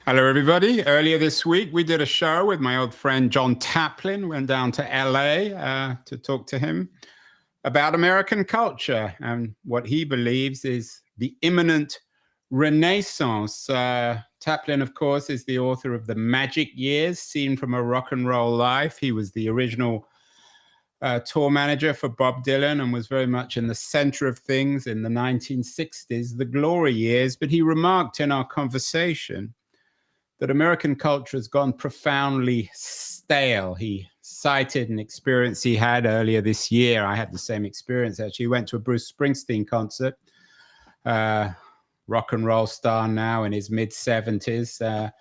Hello, everybody. Earlier this week, we did a show with my old friend John Taplin. Went down to LA to talk to him about American culture and what he believes is the imminent renaissance. Taplin, of course, is the author of The Magic Years, Seen from a Rock and Roll Life. He was the original tour manager for Bob Dylan and was very much in the center of things in the 1960s, the glory years. But he remarked in our conversation that American culture has gone profoundly stale. He cited an experience he had earlier this year. I had the same experience, actually. He went to a Bruce Springsteen concert, rock and roll star now in his mid-70s.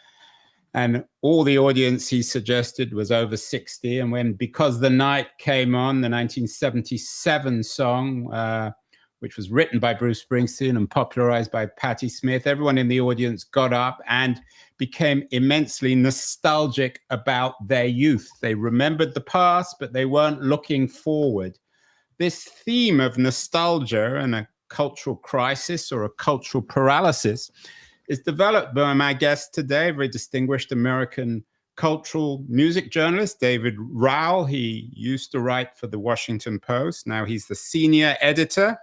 And all the audience he suggested was over 60. And when Because the Night came on, the 1977 song, which was written by Bruce Springsteen and popularized by Patti Smith, everyone in the audience got up and became immensely nostalgic about their youth. They remembered the past, but they weren't looking forward. This theme of nostalgia and a cultural crisis or a cultural paralysis is developed by my guest today, a very distinguished American cultural music journalist, David Rowell. He used to write for the Washington Post. Now he's the senior editor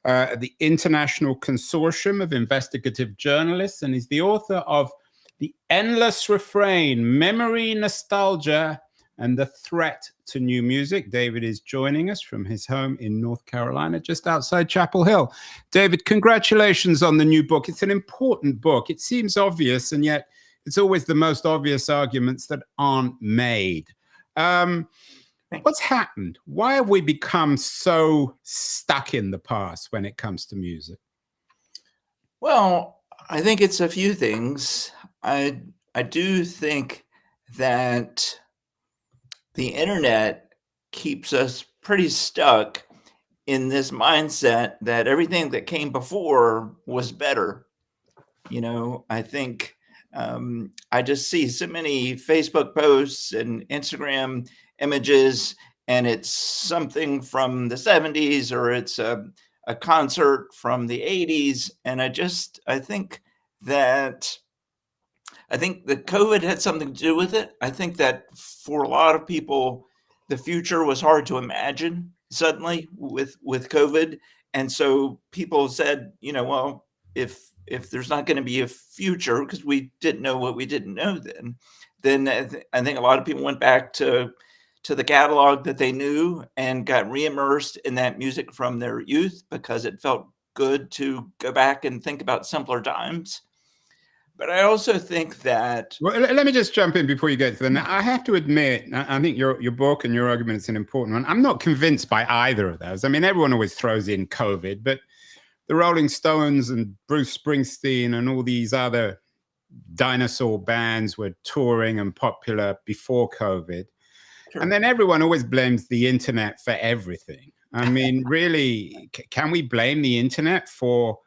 at the International Consortium of Investigative Journalists, and he's the author of The Endless Refrain, Memory, Nostalgia, and the Threat to New Music. David is joining us from his home in North Carolina, just outside Chapel Hill. David, congratulations on the new book. It's an important book. It seems obvious, and yet it's always the most obvious arguments that aren't made. What's happened? Why have we become so stuck in the past when it comes to music? Well, I think it's a few things. I do think that the internet keeps us pretty stuck in this mindset that everything that came before was better. I think I just see so many Facebook posts and Instagram images, and it's something from the 70s or it's a concert from the 80s. And I think that COVID had something to do with it. I think that for a lot of people, the future was hard to imagine suddenly with COVID. And so people said, well, if there's not going to be a future, because we didn't know what we didn't know then I think a lot of people went back to the catalog that they knew and got re-immersed in that music from their youth because it felt good to go back and think about simpler times. But I also think that... Well, let me just jump in before you get to that. I have to admit, I think your book and your argument is an important one. I'm not convinced by either of those. I mean, everyone always throws in COVID, but the Rolling Stones and Bruce Springsteen and all these other dinosaur bands were touring and popular before COVID. Sure. And then everyone always blames the internet for everything. I mean, really, can we blame the internet for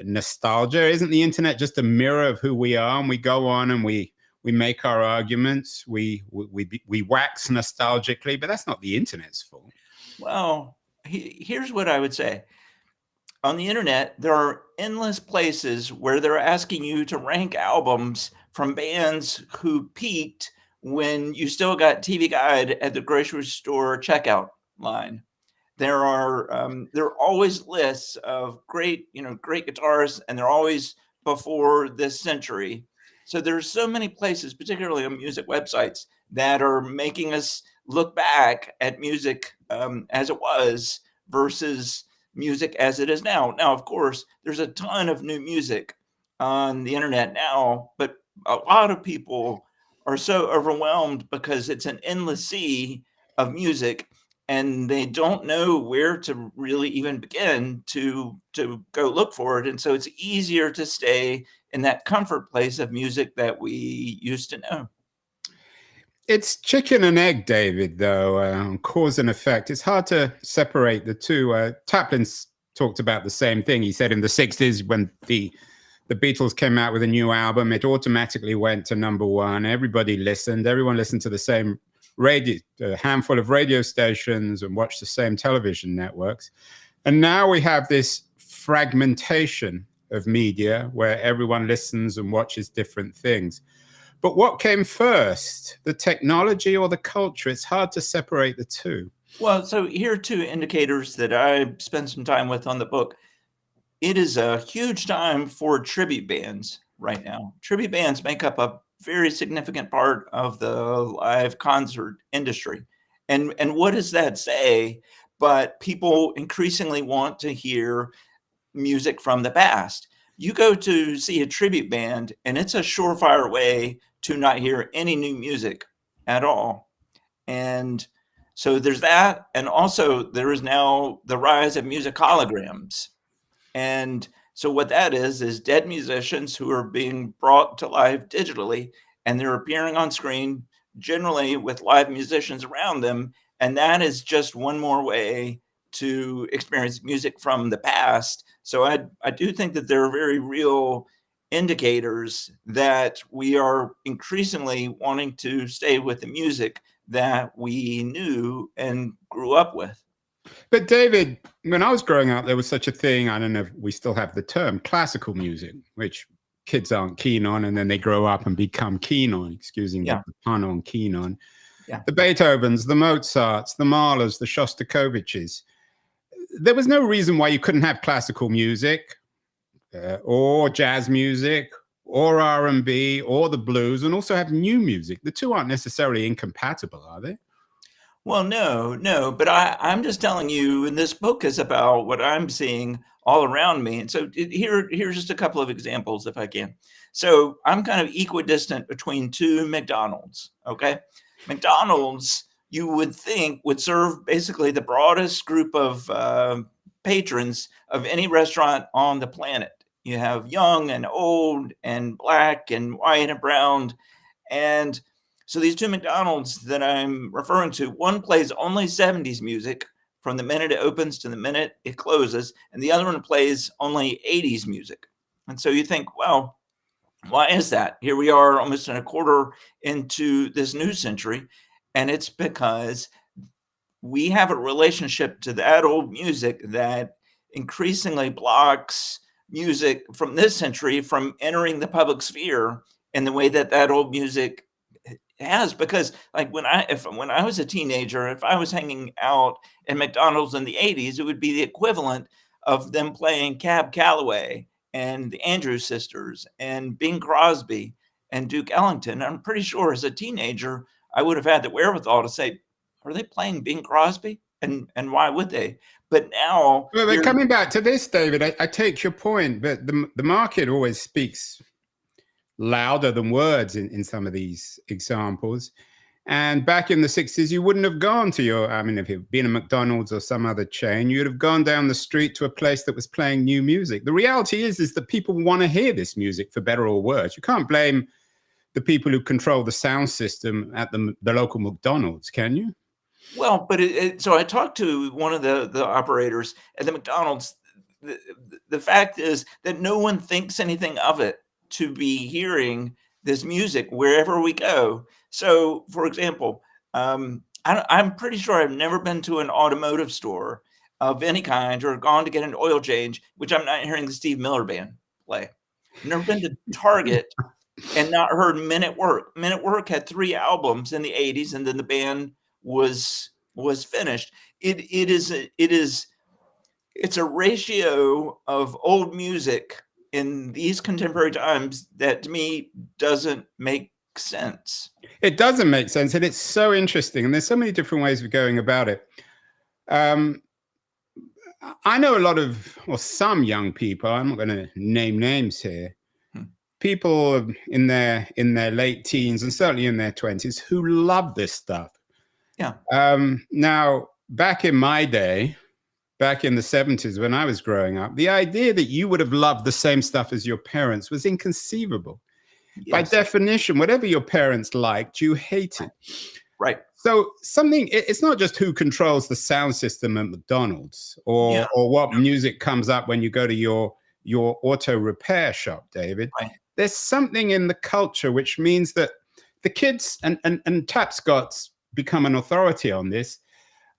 nostalgia? Isn't the internet just a mirror of who we are? And we go on and we make our arguments. We wax nostalgically, but that's not the internet's fault. Well, here's what I would say. On the internet, there are endless places where they're asking you to rank albums from bands who peaked when you still got TV Guide at the grocery store checkout line. There are always lists of great guitarists, and they're always before this century. So there's so many places, particularly on music websites, that are making us look back at music as it was versus music as it is now. Now, of course, there's a ton of new music on the internet now, but a lot of people are so overwhelmed because it's an endless sea of music, and they don't know where to really even begin to go look for it. And so it's easier to stay in that comfort place of music that we used to know. It's chicken and egg, David, though, cause and effect. It's hard to separate the two. Taplin's talked about the same thing. He said in the 60s when the Beatles came out with a new album, it automatically went to #1. Everybody listened. Everyone listened to the same radio, a handful of radio stations, and watched the same television networks. And now we have this fragmentation of media where everyone listens and watches different things. But what came first, the technology or the culture? It's hard to separate the two. Well, so here are two indicators that I spent some time with on the book. It is a huge time for tribute bands right now. Tribute bands make up a very significant part of the live concert industry. And what does that say? But people increasingly want to hear music from the past. You go to see a tribute band, and it's a surefire way to not hear any new music at all. And so there's that. And also, there is now the rise of music holograms. And so what that is dead musicians who are being brought to life digitally, and they're appearing on screen, generally with live musicians around them. And that is just one more way to experience music from the past. So I do think that there are very real indicators that we are increasingly wanting to stay with the music that we knew and grew up with. But David, when I was growing up, there was such a thing, I don't know if we still have the term, classical music, which kids aren't keen on, and then they grow up and become keen on, excusing the pun on keen on. Yeah. The Beethovens, the Mozarts, the Mahlers, the Shostakoviches. There was no reason why you couldn't have classical music or jazz music or R&B or the blues and also have new music. The two aren't necessarily incompatible, are they? Well, no, but I'm just telling you, and this book is about what I'm seeing all around me. And so here's just a couple of examples, if I can. So I'm kind of equidistant between two McDonald's, okay? McDonald's, you would think, would serve basically the broadest group of patrons of any restaurant on the planet. You have young and old and black and white and brown. And so these two McDonald's that I'm referring to, one plays only 70s music from the minute it opens to the minute it closes, and the other one plays only 80s music. And so you think, well, why is that? Here we are almost a quarter into this new century, and it's because we have a relationship to that old music that increasingly blocks music from this century from entering the public sphere in the way that that old music has. Because like when I was a teenager, if I was hanging out in McDonald's in the 80s, it would be the equivalent of them playing Cab Calloway and the Andrews Sisters and Bing Crosby and Duke Ellington. I'm pretty sure as a teenager, I would have had the wherewithal to say, are they playing Bing Crosby? And why would they? But now, well, but coming back to this, David, I take your point, but the market always speaks louder than words in some of these examples. And back in the 60s, you wouldn't have gone to if you'd been a McDonald's or some other chain, you'd have gone down the street to a place that was playing new music. The reality is that people want to hear this music for better or worse. You can't blame the people who control the sound system at the local McDonald's, can you? Well, but so I talked to one of the operators at the McDonald's. The fact is that no one thinks anything of it to be hearing this music wherever we go. So, for example, I'm pretty sure I've never been to an automotive store of any kind or gone to get an oil change, which I'm not hearing the Steve Miller Band play. I've never been to Target and not heard Men at Work. Men at Work had 3 albums in the 80s, and then the band was finished. It's a ratio of old music in these contemporary times that to me doesn't make sense. It doesn't make sense, and it's so interesting, and there's so many different ways of going about it. I know a lot of, or some young people, I'm not going to name names here, people in their late teens and certainly in their 20s who love this stuff. Yeah. Now, back in my day, back in the 70s when I was growing up, the idea that you would have loved the same stuff as your parents was inconceivable. Yes. By definition, whatever your parents liked, you hated. Right. So it's not just who controls the sound system at McDonald's or what music comes up when you go to your auto repair shop, David. Right. There's something in the culture which means that the kids, and Tapscott's become an authority on this,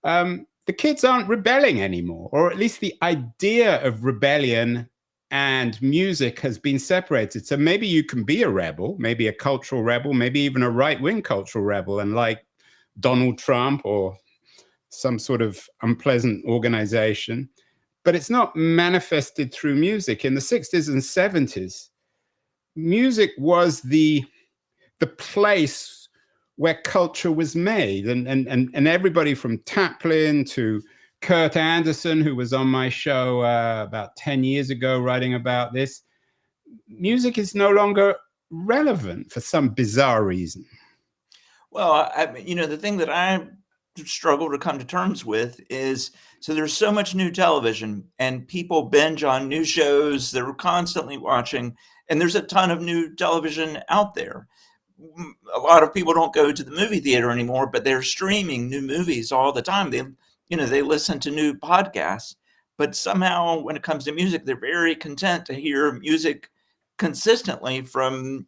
the kids aren't rebelling anymore, or at least the idea of rebellion and music has been separated. So maybe you can be a rebel, maybe a cultural rebel, maybe even a right-wing cultural rebel, and like Donald Trump or some sort of unpleasant organization, but it's not manifested through music. In the 60s and 70s, music was the place where culture was made. And everybody from Taplin to Kurt Anderson, who was on my show about 10 years ago writing about this, music is no longer relevant for some bizarre reason. Well, the thing that I struggle to come to terms with is, so there's so much new television and people binge on new shows they're constantly watching, and there's a ton of new television out there. A lot of people don't go to the movie theater anymore, but they're streaming new movies all the time. They listen to new podcasts, but somehow when it comes to music, they're very content to hear music consistently from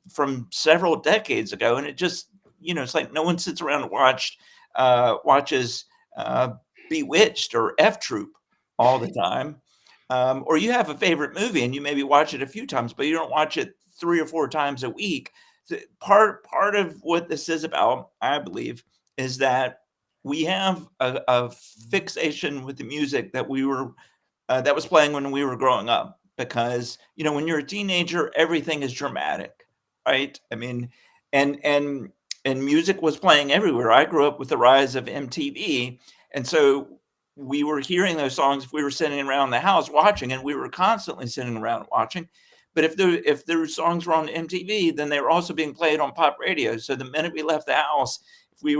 several decades ago. And it just, it's like no one sits around and watches Bewitched or F Troop all the time. Or you have a favorite movie and you maybe watch it a few times, but you don't watch it 3 or 4 times a week. So part of what this is about, I believe, is that we have a fixation with the music that that was playing when we were growing up. Because when you're a teenager, everything is dramatic, right? I mean, and music was playing everywhere. I grew up with the rise of MTV, and so we were hearing those songs if we were sitting around the house watching, and we were constantly sitting around watching. But if those songs were on MTV, then they were also being played on pop radio. So the minute we left the house, if we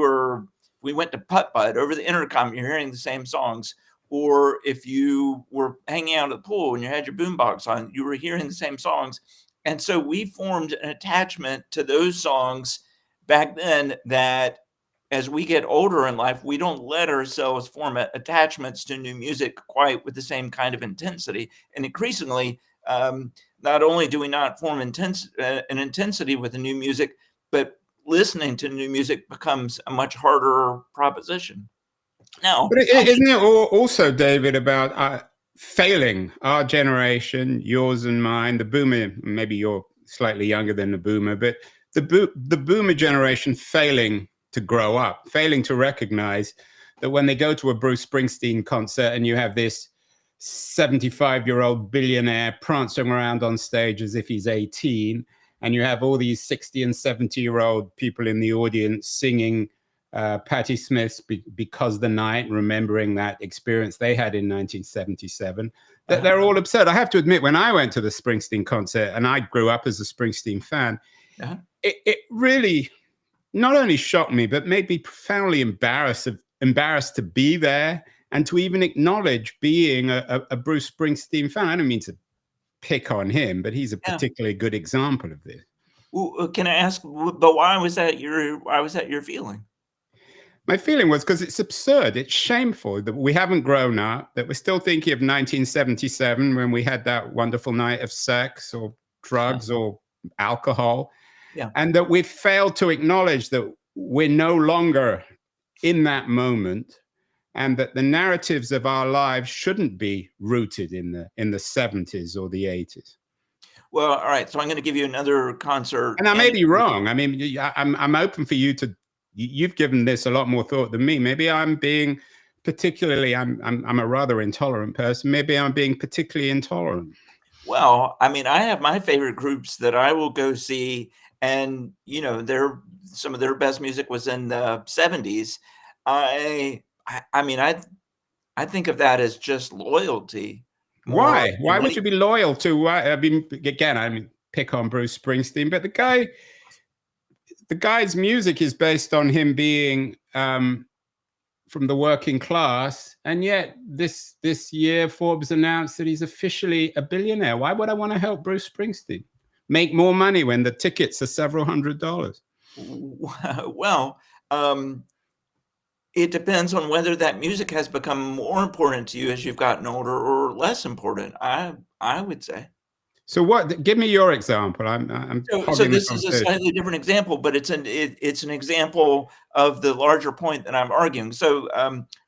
went to putt-putt over the intercom, you're hearing the same songs. Or if you were hanging out at the pool and you had your boombox on, you were hearing the same songs. And so we formed an attachment to those songs back then that as we get older in life, we don't let ourselves form attachments to new music quite with the same kind of intensity. And increasingly, not only do we not form an intensity with the new music, but listening to new music becomes a much harder proposition. Now, but isn't it also, David, about failing our generation, yours and mine, the boomer? Maybe you're slightly younger than the boomer, but the boomer generation failing to grow up, failing to recognize that when they go to a Bruce Springsteen concert and you have this 75-year-old billionaire prancing around on stage as if he's 18, and you have all these 60 and 70-year-old people in the audience singing Patti Smith's Because the Night, remembering that experience they had in 1977, that they're all absurd. I have to admit, when I went to the Springsteen concert, and I grew up as a Springsteen fan, it really not only shocked me, but made me profoundly embarrassed to be there and to even acknowledge being a Bruce Springsteen fan. I don't mean to pick on him, but he's a particularly good example of this. Well, can I ask, but why was that your feeling? My feeling was because it's absurd. It's shameful that we haven't grown up, that we're still thinking of 1977 when we had that wonderful night of sex or drugs or alcohol. Yeah. And that we've failed to acknowledge that we're no longer in that moment, and that the narratives of our lives shouldn't be rooted in the 70s or the 80s. Well, all right. So I'm going to give you another concert. And I may be wrong. I mean, I'm open for you to. You've given this a lot more thought than me. Maybe I'm being particularly. I'm a rather intolerant person. Maybe I'm being particularly intolerant. Well, I mean, I have my favorite groups that I will go see, and some of their best music was in the 70s. I mean, I think of that as just loyalty. Why? Why would you be loyal to? I mean, again, I mean, pick on Bruce Springsteen, but the guy's music is based on him being from the working class, and yet this year Forbes announced that he's officially a billionaire. Why would I want to help Bruce Springsteen make more money when the tickets are several $100s? Well, it depends on whether that music has become more important to you as you've gotten older or less important, I would say. So what? Give me your example. So this is a slightly different example, but it's an example of the larger point that I'm arguing. So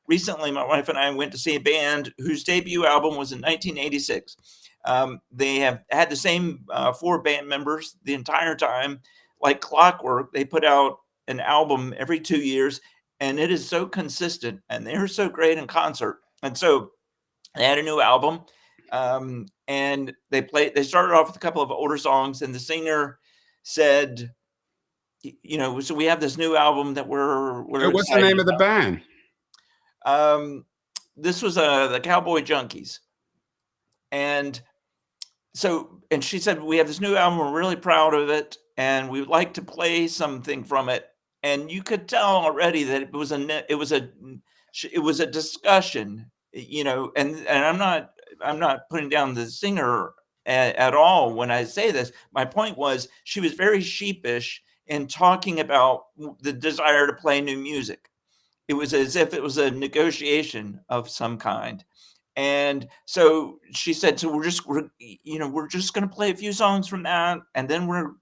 recently, my wife and I went to see a band whose debut album was in 1986. They have had the same 4 band members the entire time, like clockwork. They put out an album every 2 years, and it is so consistent, and they're so great in concert. And so they had a new album, and they started off with a couple of older songs, and the singer said, so we have this new album that we're What's the excited name of the band? about. This was the Cowboy Junkies. And she said, we have this new album, we're really proud of it, and we would like to play something from it. And you could tell already that it was a discussion, and I'm not putting down the singer at all when I say this. My point was, she was very sheepish in talking about the desire to play new music. It was as if it was a negotiation of some kind. And so she said, so we're just going to play a few songs from that, and then we'll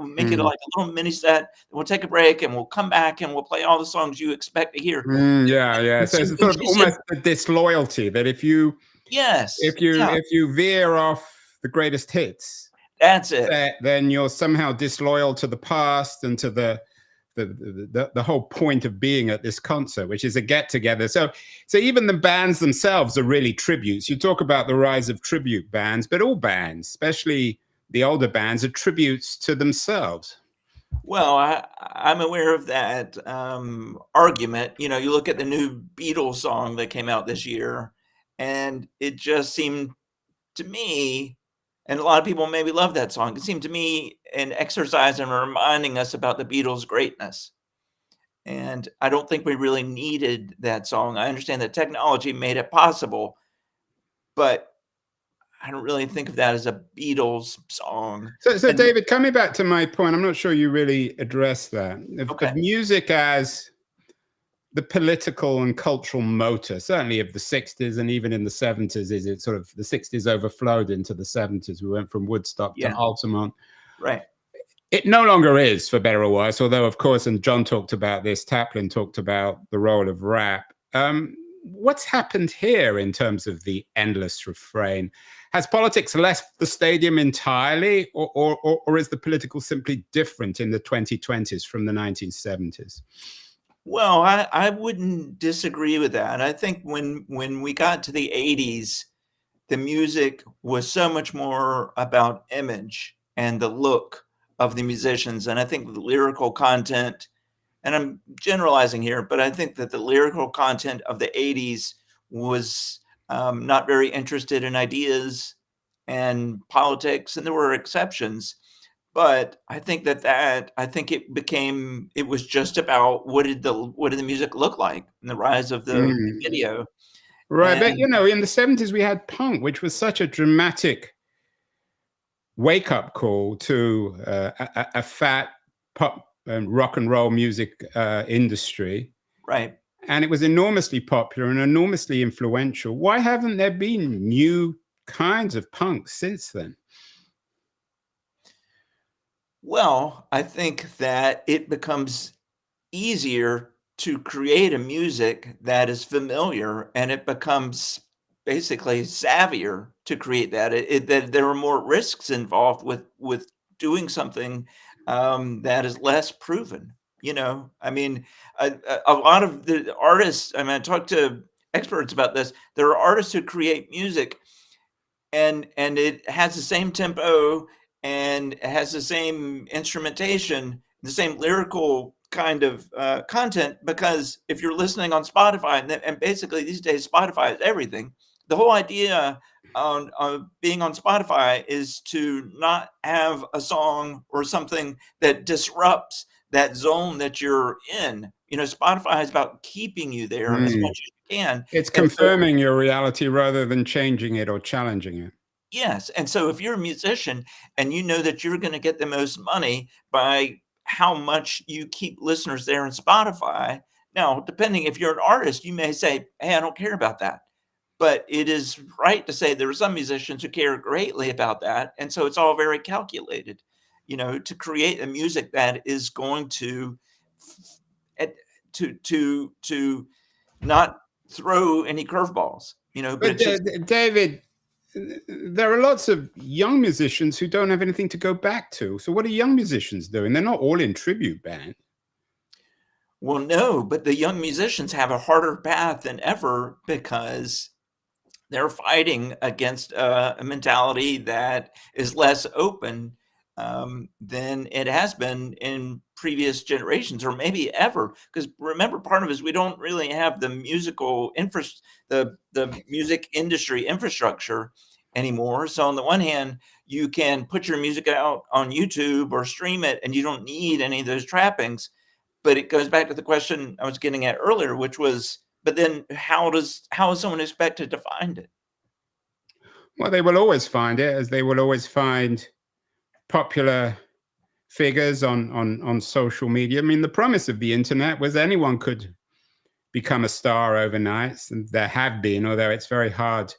make it like a little mini set. We'll take a break, and we'll come back, and we'll play all the songs you expect to hear. Yeah. So it's sort of almost a disloyalty that if you veer off the greatest hits, that's it. Then you're somehow disloyal to the past and to the whole point of being at this concert, which is a get together. So even the bands themselves are really tributes. You talk about the rise of tribute bands, but all bands, especially the older bands, are tributes to themselves. Well, I'm aware of that argument. You look at the new Beatles song that came out this year, and it just seemed to me, and a lot of people maybe love that song, it seemed to me an exercise in reminding us about the Beatles' greatness. And I don't think we really needed that song. I understand that technology made it possible, but I don't really think of that as a Beatles song. So David, coming back to my point, I'm not sure you really addressed that. Okay. Of music as the political and cultural motor, certainly of the 60s and even in the 70s, is it sort of the 60s overflowed into the 70s. We went from Woodstock to Altamont. Right. It no longer is, for better or worse, although, of course, and John talked about this, Taplin talked about the role of rap. What's happened here in terms of the endless refrain? Has politics left the stadium entirely, or is the political simply different in the 2020s from the 1970s? Well, I wouldn't disagree with that. I think when we got to the 80s, the music was so much more about image and the look of the musicians. And I think the lyrical content, and I'm generalizing here, but I think that the lyrical content of the 80s was not very interested in ideas and politics, and there were exceptions. But I think it was just about what did the music look like and the rise of the video. Right. But, in the 70s, we had punk, which was such a dramatic wake-up call to a fat pop and rock and roll music industry. Right. And it was enormously popular and enormously influential. Why haven't there been new kinds of punk since then? Well, I think that it becomes easier to create a music that is familiar, and it becomes basically savvier to create that. That there are more risks involved with doing something that is less proven. I mean, a lot of the artists. I talked to experts about this. There are artists who create music, and it has the same tempo, and it has the same instrumentation, the same lyrical kind of content, because if you're listening on Spotify, and basically these days Spotify is everything, the whole idea on being on Spotify is to not have a song or something that disrupts that zone that you're in. Spotify is about keeping you there as much as you can. It's confirming your reality rather than changing it or challenging it. Yes. And so if you're a musician and you know that you're going to get the most money by how much you keep listeners there in Spotify. Now, depending if you're an artist, you may say, hey, I don't care about that. But it is right to say there are some musicians who care greatly about that. And so it's all very calculated, to create a music that is going to not throw any curveballs, But David, there are lots of young musicians who don't have anything to go back to. So what are young musicians doing? They're not all in tribute band. Well, no, but the young musicians have a harder path than ever because they're fighting against a mentality that is less open than it has been in previous generations, or maybe ever. Because remember, part of it is we don't really have the the music industry infrastructure anymore. So on the one hand, you can put your music out on YouTube or stream it, and you don't need any of those trappings. But it goes back to the question I was getting at earlier, which was, but then how is someone expected to find it? Well, they will always find it, as they will always find popular figures on social media. I mean, the promise of the internet was anyone could become a star overnight, and there have been, although it's very hard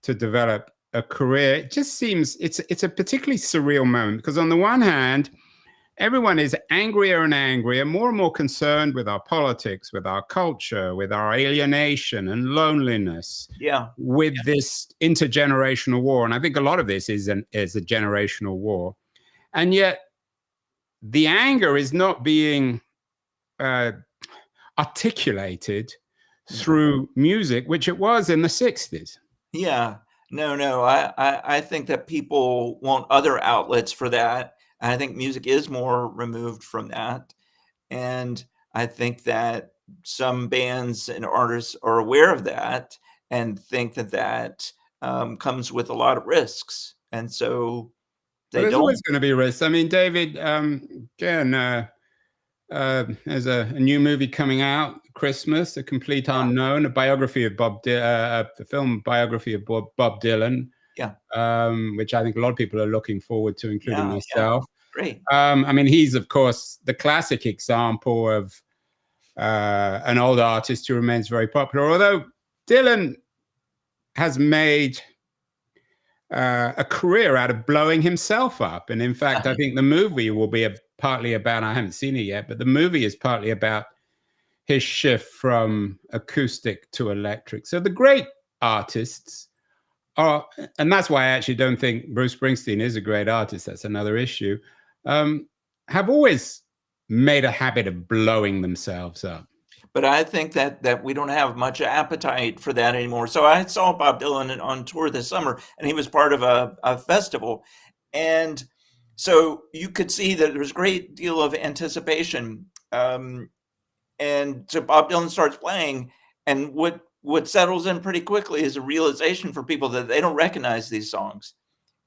to develop a career. It just seems it's a particularly surreal moment, because on the one hand, everyone is angrier and angrier, more and more concerned with our politics, with our culture, with our alienation and loneliness, Yeah. with this intergenerational war. And I think a lot of this is a generational war. And yet the anger is not being articulated through music, which it was in the 60s. Yeah. No. I think that people want other outlets for that. I think music is more removed from that. And I think that some bands and artists are aware of that and think that comes with a lot of risks. And so But they there's don't. always going to be risks. I mean, David, again, there's a new movie coming out, Christmas, A Complete Unknown, a biography of the film biography of Bob Dylan, Yeah. which I think a lot of people are looking forward to, including myself. Great. I mean, he's, of course, the classic example of an old artist who remains very popular, although Dylan has made a career out of blowing himself up. And in fact, I think the movie will be partly about, I haven't seen it yet, but the movie is partly about his shift from acoustic to electric. So the great artists are, and that's why I actually don't think Bruce Springsteen is a great artist, that's another issue, have always made a habit of blowing themselves up. But I think that we don't have much appetite for that anymore. So I saw Bob Dylan on tour this summer, and he was part of a festival. And so you could see that there was a great deal of anticipation. And so Bob Dylan starts playing, and what settles in pretty quickly is a realization for people that they don't recognize these songs.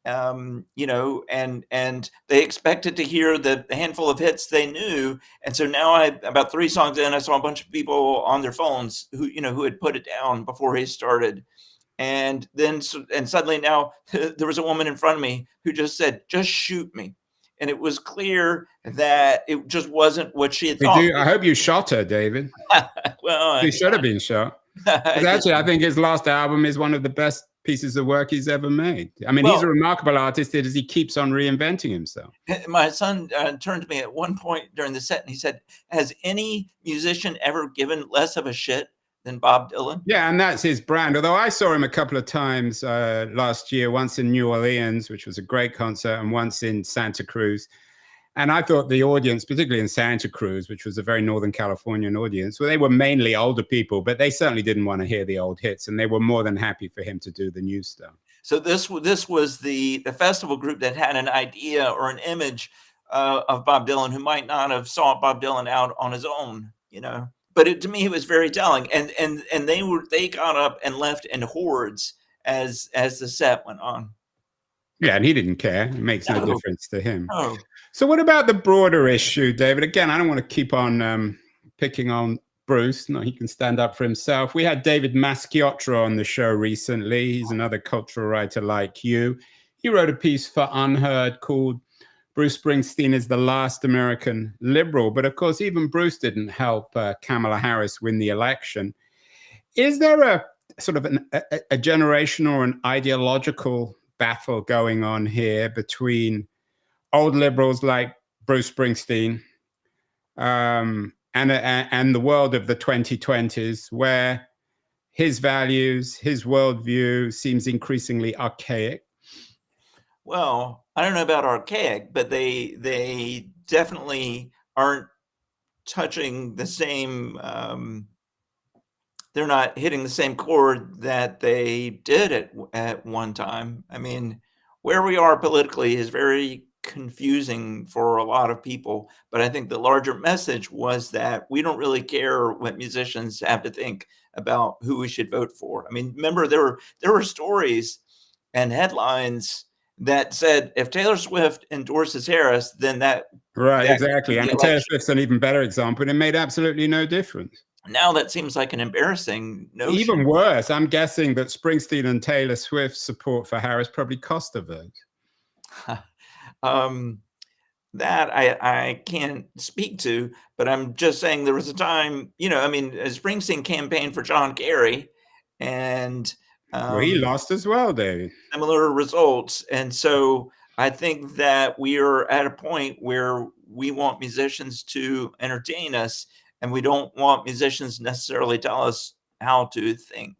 And they expected to hear the handful of hits they knew. And so now about 3 songs in, I saw a bunch of people on their phones who had put it down before he started. And then, and suddenly now there was a woman in front of me who just said, "Just shoot me." And it was clear that it just wasn't what she had thought. I hope you shot her, David. Well, He should have been shot. Actually, I think his last album is one of the best pieces of work he's ever made. I mean, he's a remarkable artist as he keeps on reinventing himself. My son turned to me at one point during the set and he said, "Has any musician ever given less of a shit than Bob Dylan?" Yeah, and that's his brand. Although I saw him a couple of times last year, once in New Orleans, which was a great concert, and once in Santa Cruz. And I thought the audience, particularly in Santa Cruz, which was a very Northern Californian audience, well, they were mainly older people, but they certainly didn't want to hear the old hits, and they were more than happy for him to do the new stuff. So this was the festival group that had an idea or an image of Bob Dylan, who might not have sought Bob Dylan out on his own, But to me, it was very telling, and they got up and left in hordes as the set went on. Yeah, and he didn't care. It makes no difference to him. No. So what about the broader issue, David? Again, I don't want to keep on picking on Bruce. No, he can stand up for himself. We had David Masciotro on the show recently. He's another cultural writer like you. He wrote a piece for Unheard called Bruce Springsteen is the Last American Liberal. But of course, even Bruce didn't help Kamala Harris win the election. Is there a sort of a generational or an ideological battle going on here between old liberals like Bruce Springsteen and the world of the 2020s, where his values, his worldview seems increasingly archaic? Well, I don't know about archaic, but they definitely aren't touching the same. They're not hitting the same chord that they did at one time. I mean, where we are politically is very confusing for a lot of people, but I think the larger message was that we don't really care what musicians have to think about who we should vote for. I mean, remember there were stories and headlines that said if Taylor Swift endorses Harris, then Right, that could exactly. win I the mean, Taylor election. Swift's an even better example, and it made absolutely no difference. Now that seems like an embarrassing Even notion. worse, I'm guessing that Springsteen and Taylor Swift's support for Harris probably cost a vote. um, that I can't speak to, but I'm just saying there was a time, I mean, Springsteen campaigned for John Kerry, and Well, he um, lost as well, David. similar results. And so I think that we are at a point where we want musicians to entertain us, and we don't want musicians necessarily tell us how to think.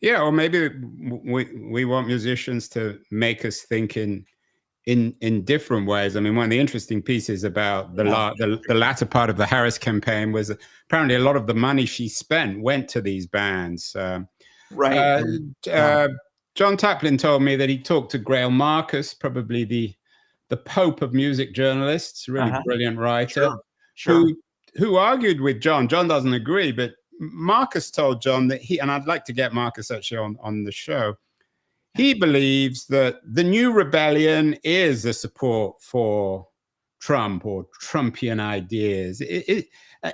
Yeah, or maybe we want musicians to make us think in different ways. I mean, one of the interesting pieces about Yeah, the latter part of the Harris campaign was apparently a lot of the money she spent went to these bands. right. Uh, And yeah, uh, John Taplin told me that he talked to Grail Marcus, probably the Pope of music journalists, really uh-huh. brilliant writer, Sure, sure. who who argued with John. John doesn't agree, but Marcus told John that and I'd like to get Marcus actually on the show. He believes that the new rebellion is a support for Trump or Trumpian ideas.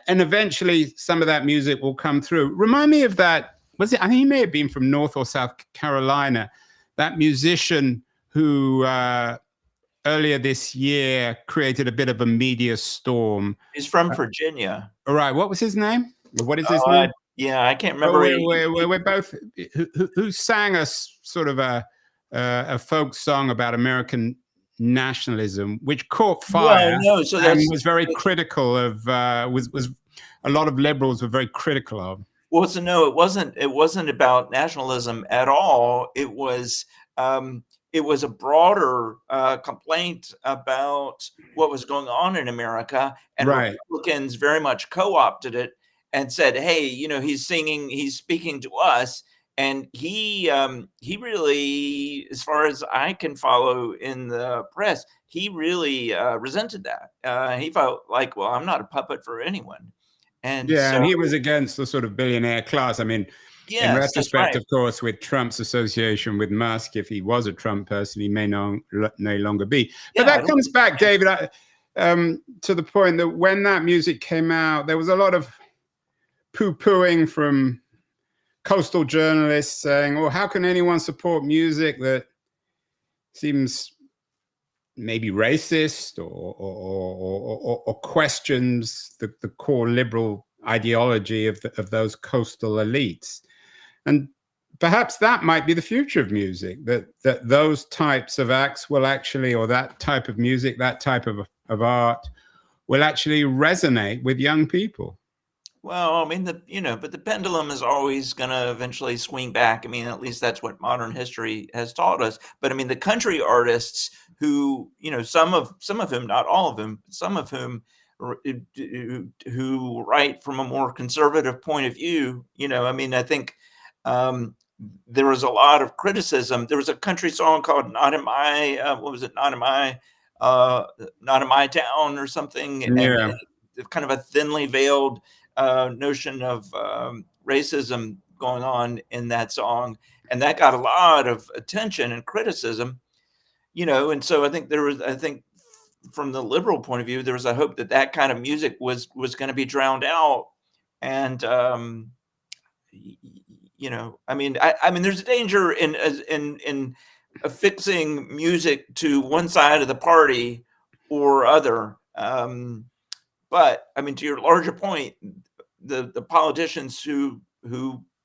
And eventually some of that music will come through. Remind me of that. Was it? I think he may have been from North or South Carolina. That musician who earlier this year created a bit of a media storm. He's from Virginia. All right. What was his name? What is his name? Yeah, I can't Oh, remember. we're both who sang us sort of a folk song about American nationalism, which caught Well, fire no, so and that's was very critical of was a lot of liberals were very critical of. well, so no, it wasn't about nationalism at all. It was a broader complaint about what was going on in America, and Right. Republicans very much co-opted it and said, "Hey, he's speaking to us." And he really, as far as I can follow in the press, he really resented that. He felt like, well, I'm not a puppet for anyone, and Yeah, so and he was against the sort of billionaire class. I mean, in yes, that's retrospect, right. of course, with Trump's association with Musk, if he was a Trump person, he may no longer be. But Yeah, I that don't comes back, David, to the point that when that music came out, there was a lot of poo-pooing from coastal journalists saying, "Oh, how can anyone support music that seems maybe racist or questions the core liberal ideology of those coastal elites?" And perhaps that might be the future of music, that those types of acts will actually, or that type of music, that type of art will actually resonate with young people. Well, I mean, but the pendulum is always going to eventually swing back. I mean, at least that's what modern history has taught us. But I mean, the country artists who, some of whom, not all of them, some of whom who write from a more conservative point of view, I mean, I think um, there was a lot of criticism. There was a country song called "Not in My," what was it? Uh, "Not in My Town" or something, and Yeah. kind of a thinly veiled notion of racism going on in that song, and that got a lot of attention and criticism. And so I think from the liberal point of view, there was a hope that that kind of music was going to be drowned out, and I mean, there's a danger in affixing music to one side of the party or other. But I mean, to your larger point, the politicians who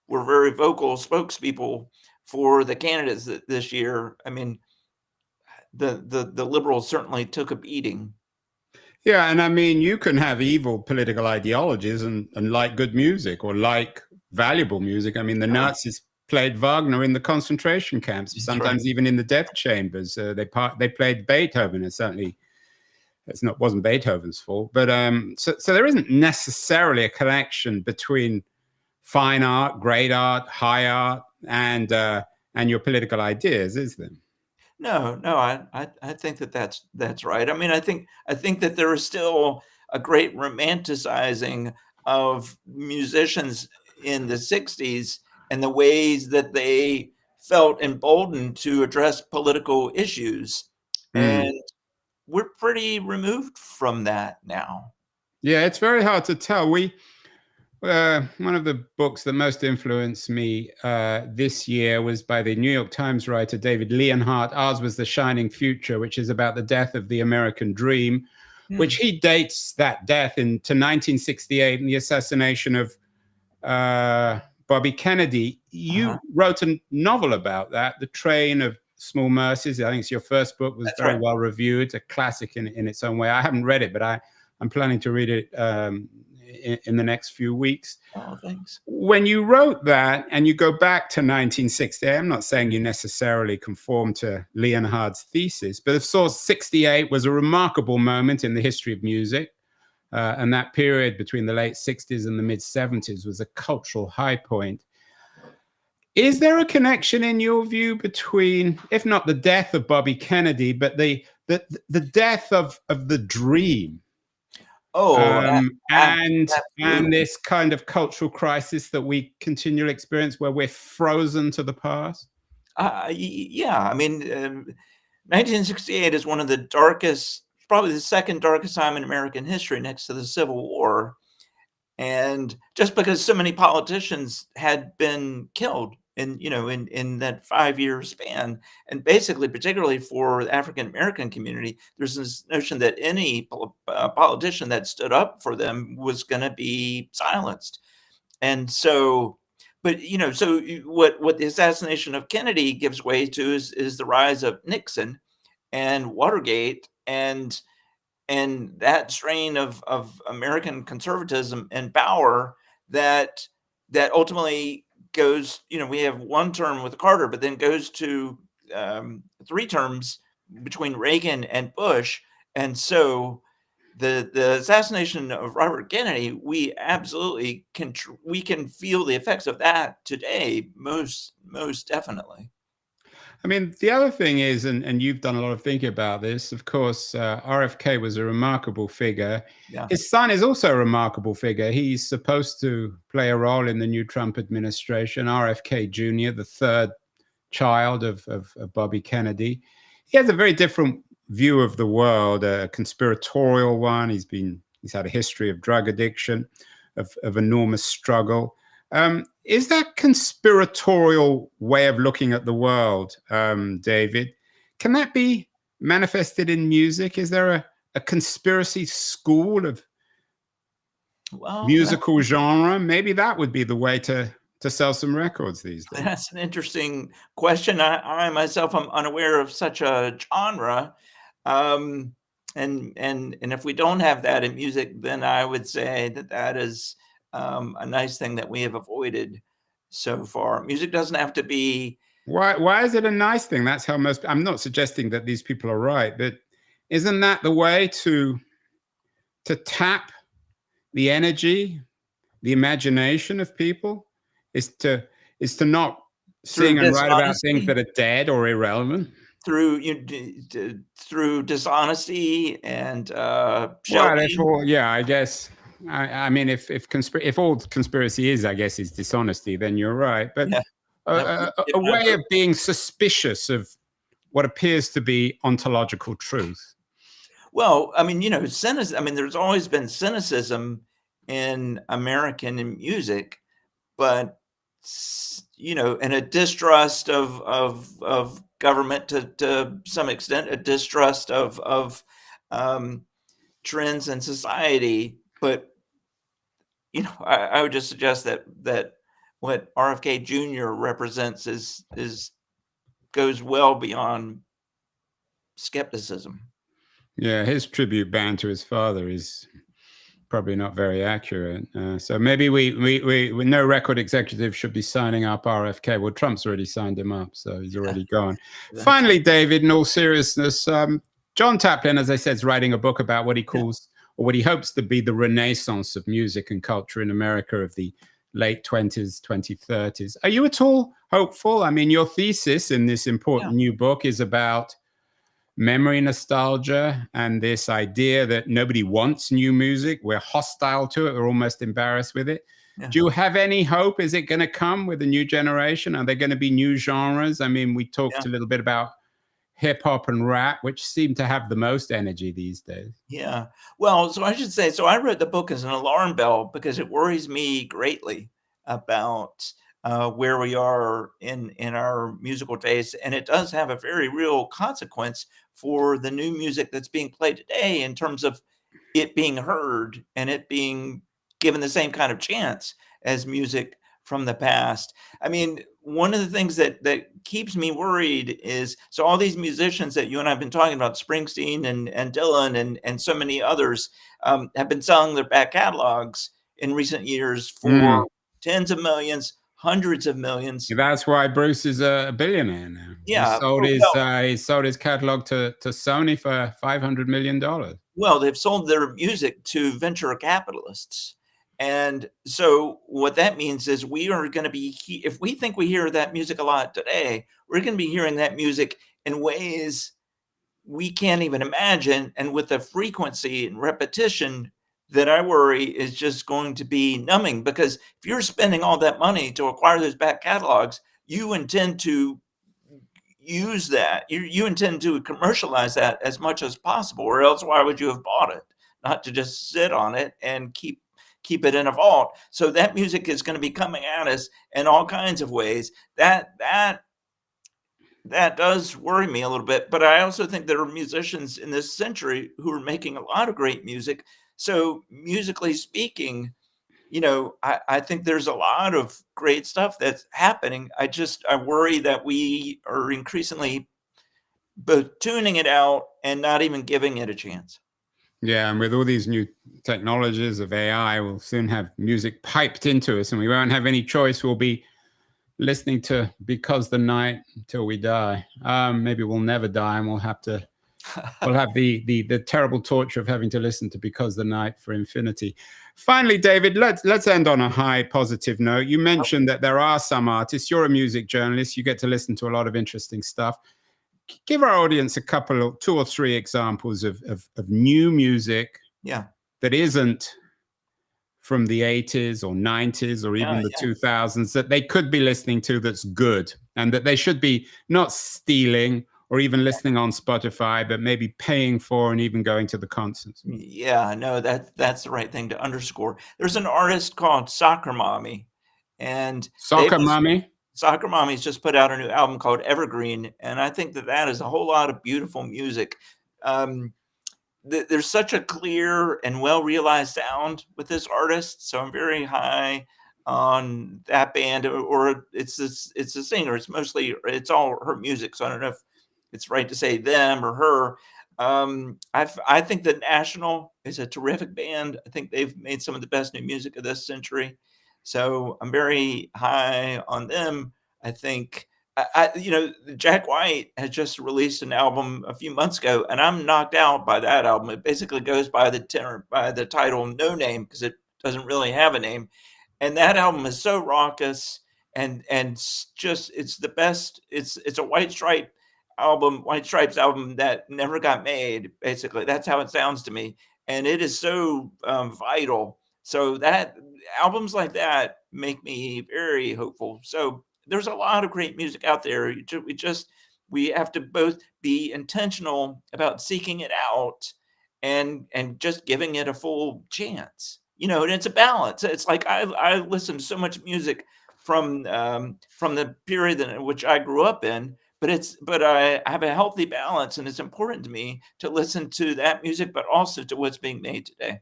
were very vocal spokespeople for the candidates this year, I mean, the liberals certainly took a beating. Yeah, and I mean, you can have evil political ideologies and like good music or like valuable music. I mean, the Nazis played Wagner in the concentration camps, sometimes even in the death chambers. They played Beethoven, and certainly wasn't Beethoven's fault. But so there isn't necessarily a connection between fine art, great art, high art, and your political ideas, is there? No, no, I think that that's right. I mean, I think that there is still a great romanticizing of musicians in the '60s and the ways that they felt emboldened to address political issues, Mm. and we're pretty removed from that now. Yeah, it's very hard to tell. One of the books that most influenced me this year was by the New York Times writer David Leonhardt. Ours Was the Shining Future, which is about the death of the American dream, which Hmm. he dates that death to 1968 and the assassination of Bobby Kennedy. Uh-huh. You wrote a novel about that, The Train of Small Mercies. I think it's your first book, was That's very right. well reviewed, a classic in its own way. I haven't read it, but I'm planning to read it in the next few weeks. Oh, thanks. When you wrote that and you go back to 1960, I'm not saying you necessarily conform to Leonhardt's thesis, but of course, 68 was a remarkable moment in the history of music. And that period between the late 60s and the mid 70s was a cultural high point. Is there a connection, in your view, between, if not the death of Bobby Kennedy, but the death of the dream, Oh, and absolutely. this kind of cultural crisis that we continually experience, where we're frozen to the past? Yeah, I mean, 1968 is one of the darkest, probably the second darkest time in American history next to the Civil War. And just because so many politicians had been killed in that 5-year span, and basically, particularly for the African American community, there's this notion that any politician that stood up for them was going to be silenced. And so, but so what the assassination of Kennedy gives way to is the rise of Nixon and Watergate, and that strain of American conservatism and power that ultimately goes. We have one term with Carter, but then goes to 3 terms between Reagan and Bush, and so the assassination of Robert Kennedy, we absolutely we can feel the effects of that today, most definitely. I mean, the other thing is, and you've done a lot of thinking about this, of course, RFK was a remarkable figure. Yeah. His son is also a remarkable figure. He's supposed to play a role in the new Trump administration, RFK Jr., the third child of Bobby Kennedy. He has a very different view of the world, a conspiratorial one. He's had a history of drug addiction, of enormous struggle. Is that conspiratorial way of looking at the world, David, can that be manifested in music? Is there a conspiracy school of Well, musical genre? Maybe that would be the way to sell some records these days. that's an interesting question. I myself am unaware of such a genre. Um, and if we don't have that in music, then I would say that that is a nice thing that we have avoided so far. Music doesn't have to be. Why is it a nice thing? That's how most. I'm not suggesting that these people are right, but isn't that the way to tap the energy, the imagination of people? Is to not Through sing and write about things dishonesty, that are dead or irrelevant? through dishonesty and Well, shouting. therefore, yeah, I guess. I mean, if all conspiracy is, I guess, is dishonesty, then you're right. But Yeah, that would a get my way vote. of being suspicious of what appears to be ontological truth. Well, I mean, cynicism. I mean, there's always been cynicism in American music, but and a distrust of government to some extent, a distrust of um, trends in society. But I would just suggest that what RFK Jr. represents is goes well beyond skepticism. Yeah, his tribute band to his father is probably not very accurate. So maybe we no record executive should be signing up RFK. Well, Trump's already signed him up, so he's already gone. Finally, David, in all seriousness, John Taplin, as I said, is writing a book about what he calls, or what he hopes to be, the renaissance of music and culture in America of the late 20s, 2030s. Are you at all hopeful? I mean, your thesis in this important new book is about memory nostalgia and this idea that nobody wants new music. We're hostile to it. We're almost embarrassed with it. Do you have any hope? Is it going to come with a new generation? Are there going to be new genres? I mean, we talked a little bit about hip hop and rap, which seem to have the most energy these days. Yeah. Well, so I should say, so I wrote the book as an alarm bell because it worries me greatly about where we are in our musical taste, and it does have a very real consequence for the new music that's being played today in terms of it being heard and it being given the same kind of chance as music from the past. I mean, one of the things that keeps me worried is, so all these musicians that you and I have been talking about, Springsteen and Dylan and so many others, have been selling their back catalogs in recent years for tens of millions, hundreds of millions. That's why Bruce is a billionaire now. Yeah, he sold his catalog to Sony for $500 million. Well, they've sold their music to venture capitalists. And so what that means is we are going to be, if we think we hear that music a lot today, we're going to be hearing that music in ways we can't even imagine, and with a frequency and repetition that I worry is just going to be numbing. Because if you're spending all that money to acquire those back catalogs, you intend to use that. You intend to commercialize that as much as possible, or else why would you have bought it? Not to just sit on it and keep it in a vault. So that music is going to be coming at us in all kinds of ways. That does worry me a little bit. But I also think there are musicians in this century who are making a lot of great music. So musically speaking, you know, I think there's a lot of great stuff that's happening. I worry that we are increasingly both tuning it out and not even giving it a chance. Yeah, and with all these new technologies of AI, we'll soon have music piped into us and we won't have any choice. We'll be listening to Because the Night until we die. Maybe we'll never die and we'll have the terrible torture of having to listen to Because the Night for infinity. Finally, David, let's end on a high positive note. You mentioned that there are some artists. You're a music journalist. You get to listen to a lot of interesting stuff. Give our audience two or three examples of new music that isn't from the 80s or 90s or even the 2000s that they could be listening to that's good, and that they should be not stealing or even listening on Spotify, but maybe paying for and even going to the concerts. Yeah, no, that's the right thing to underscore. There's an artist called Soccer Mommy, and Soccer Mommy's just put out a new album called Evergreen, and I think that is a whole lot of beautiful music. There's such a clear and well-realized sound with this artist, so I'm very high on that band. Or it's a singer. It's all her music, so I don't know if it's right to say them or her. I think the National is a terrific band. I think they've made some of the best new music of this century. So I'm very high on them. I think, Jack White has just released an album a few months ago, and I'm knocked out by that album. It basically goes by the title No Name, because it doesn't really have a name. And that album is so raucous and it's the best. It's a White Stripes album that never got made. Basically, that's how it sounds to me, and it is so vital. So that albums like that make me very hopeful. So there's a lot of great music out there. We have to both be intentional about seeking it out and just giving it a full chance. And it's a balance. It's like I listen to so much music from the period in which I grew up in, but I have a healthy balance, and it's important to me to listen to that music, but also to what's being made today.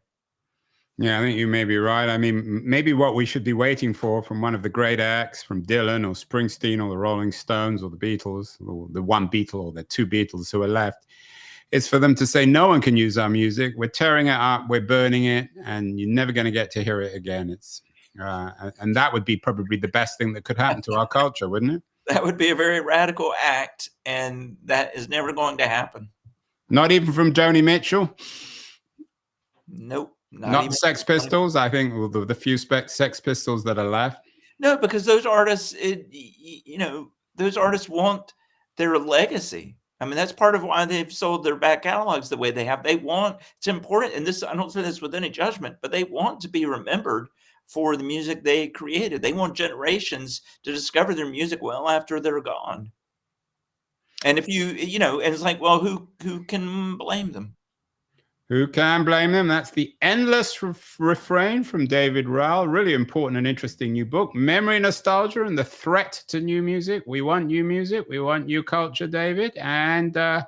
Yeah, I think you may be right. I mean, maybe what we should be waiting for from one of the great acts, from Dylan or Springsteen or the Rolling Stones or the Beatles, or the one Beatle or the two Beatles who are left, is for them to say, no one can use our music. We're tearing it up. We're burning it. And you're never going to get to hear it again. And that would be probably the best thing that could happen to our culture, wouldn't it? That would be a very radical act, and that is never going to happen. Not even from Joni Mitchell? Nope. Not the Sex Pistols? I think the few Sex Pistols that are left. No, because those artists, those artists want their legacy. I mean, that's part of why they've sold their back catalogs the way they have. It's important, and I don't say this with any judgment, but they want to be remembered for the music they created. They want generations to discover their music well after they're gone. And if and it's like, well, who can blame them? Who can blame them? That's the endless refrain from David Rowell. Really important and interesting new book, Memory, Nostalgia, and the Threat to New Music. We want new music. We want new culture, David. And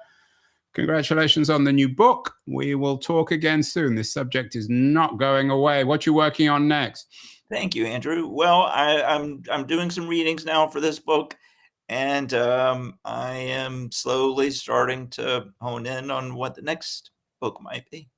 congratulations on the new book. We will talk again soon. This subject is not going away. What you working on next? Thank you, Andrew. Well, I'm doing some readings now for this book, and I am slowly starting to hone in on what the next book might be.